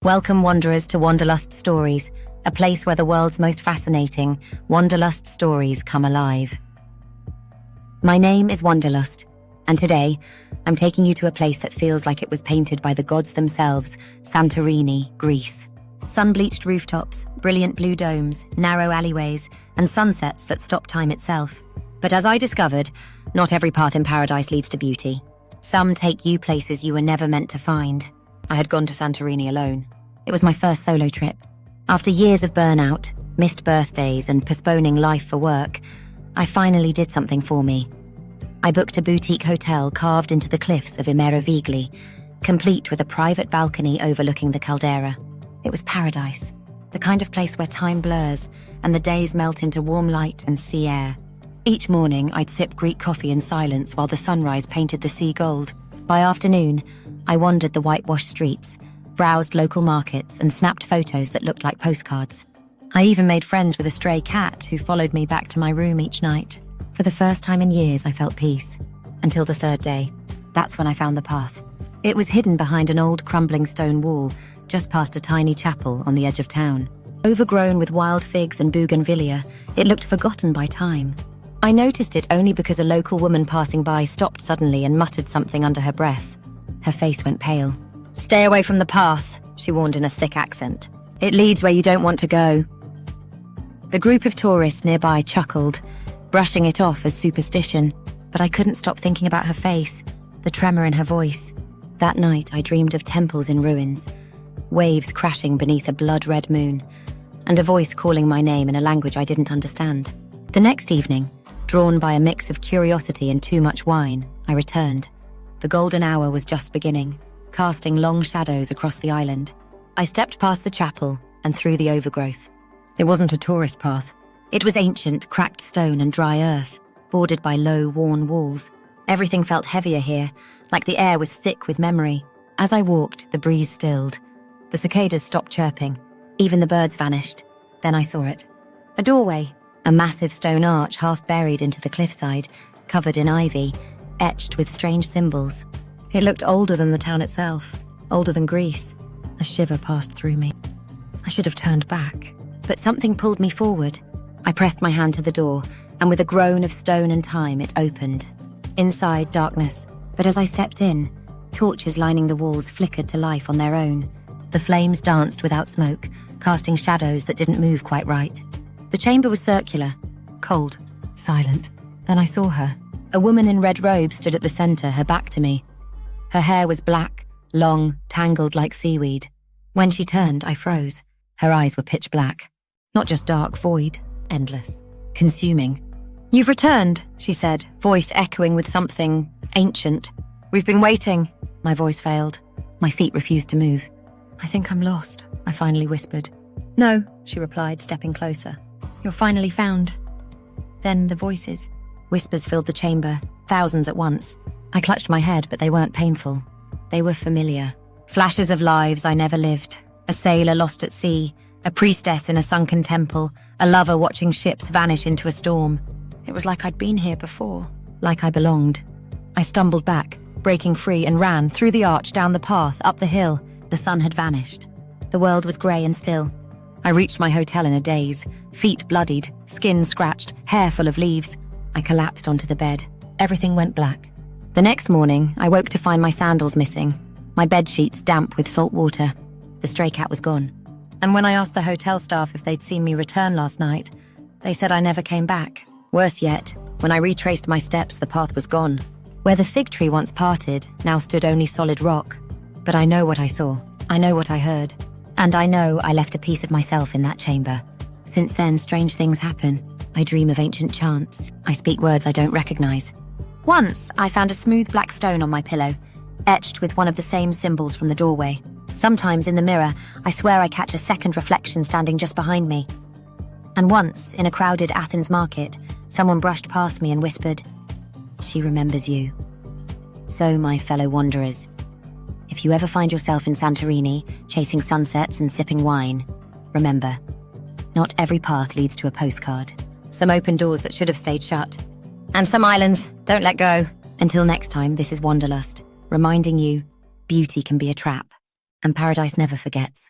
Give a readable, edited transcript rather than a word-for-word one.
Welcome wanderers to Wanderlust Stories, a place where the world's most fascinating Wanderlust stories come alive. My name is Wanderlust, and today I'm taking you to a place that feels like it was painted by the gods themselves, Santorini, Greece. Sun-bleached rooftops, brilliant blue domes, narrow alleyways, and sunsets that stop time itself. But as I discovered, not every path in paradise leads to beauty. Some take you places you were never meant to find. I had gone to Santorini alone. It was my first solo trip. After years of burnout, missed birthdays, and postponing life for work, I finally did something for me. I booked a boutique hotel carved into the cliffs of immersive, complete with a private balcony overlooking the caldera. It was paradise, the kind of place where time blurs and the days melt into warm light and sea air. Each morning, I'd sip Greek coffee in silence while the sunrise painted the sea gold. By afternoon, I wandered the whitewashed streets, browsed local markets, and snapped photos that looked like postcards. I even made friends with a stray cat who followed me back to my room each night. For the first time in years, I felt peace. Until the third day. That's when I found the path. It was hidden behind an old crumbling stone wall, just past a tiny chapel on the edge of town. Overgrown with wild figs and bougainvillea, it looked forgotten by time. I noticed it only because a local woman passing by stopped suddenly and muttered something under her breath. Her face went pale. "Stay away from the path," she warned in a thick accent. "It leads where you don't want to go." The group of tourists nearby chuckled, brushing it off as superstition, but I couldn't stop thinking about her face, the tremor in her voice. That night, I dreamed of temples in ruins, waves crashing beneath a blood-red moon, and a voice calling my name in a language I didn't understand. The next evening, drawn by a mix of curiosity and too much wine, I returned. The golden hour was just beginning, casting long shadows across the island. I stepped past the chapel and through the overgrowth. It wasn't a tourist path. It was ancient, cracked stone and dry earth, bordered by low, worn walls. Everything felt heavier here, like the air was thick with memory. As I walked, the breeze stilled. The cicadas stopped chirping. Even the birds vanished. Then I saw it. A doorway, a massive stone arch half buried into the cliffside, covered in ivy, etched with strange symbols. It looked older than the town itself, older than Greece. A shiver passed through me. I should have turned back, but something pulled me forward. I pressed my hand to the door, and with a groan of stone and time, it opened. Inside, darkness, but as I stepped in, torches lining the walls flickered to life on their own. The flames danced without smoke, casting shadows that didn't move quite right. The chamber was circular, cold, silent. Then I saw her. A woman in red robes stood at the center, her back to me. Her hair was black, long, tangled like seaweed. When she turned, I froze. Her eyes were pitch black. Not just dark, void, endless, consuming. "You've returned," she said, voice echoing with something ancient. "We've been waiting." My voice failed. My feet refused to move. "I think I'm lost," I finally whispered. "No," she replied, stepping closer. "You're finally found." Then the voices. Whispers filled the chamber, thousands at once. I clutched my head, but they weren't painful. They were familiar. Flashes of lives I never lived. A sailor lost at sea, a priestess in a sunken temple, a lover watching ships vanish into a storm. It was like I'd been here before, like I belonged. I stumbled back, breaking free, and ran through the arch, down the path, up the hill. The sun had vanished. The world was grey and still. I reached my hotel in a daze, feet bloodied, skin scratched, hair full of leaves. I collapsed onto the bed. Everything went black. The next morning, I woke to find my sandals missing, my bed sheets damp with salt water. The stray cat was gone. And when I asked the hotel staff if they'd seen me return last night, they said I never came back. Worse yet, when I retraced my steps, the path was gone. Where the fig tree once parted, now stood only solid rock. But I know what I saw. I know what I heard. And I know I left a piece of myself in that chamber. Since then, strange things happen. I dream of ancient chants. I speak words I don't recognize. Once, I found a smooth black stone on my pillow, etched with one of the same symbols from the doorway. Sometimes in the mirror, I swear I catch a second reflection standing just behind me. And once, in a crowded Athens market, someone brushed past me and whispered, "She remembers you." So, my fellow wanderers, if you ever find yourself in Santorini, chasing sunsets and sipping wine, remember, not every path leads to a postcard. Some open doors that should have stayed shut. And some islands, don't let go. Until next time, this is Wanderlust, reminding you, beauty can be a trap. and paradise never forgets.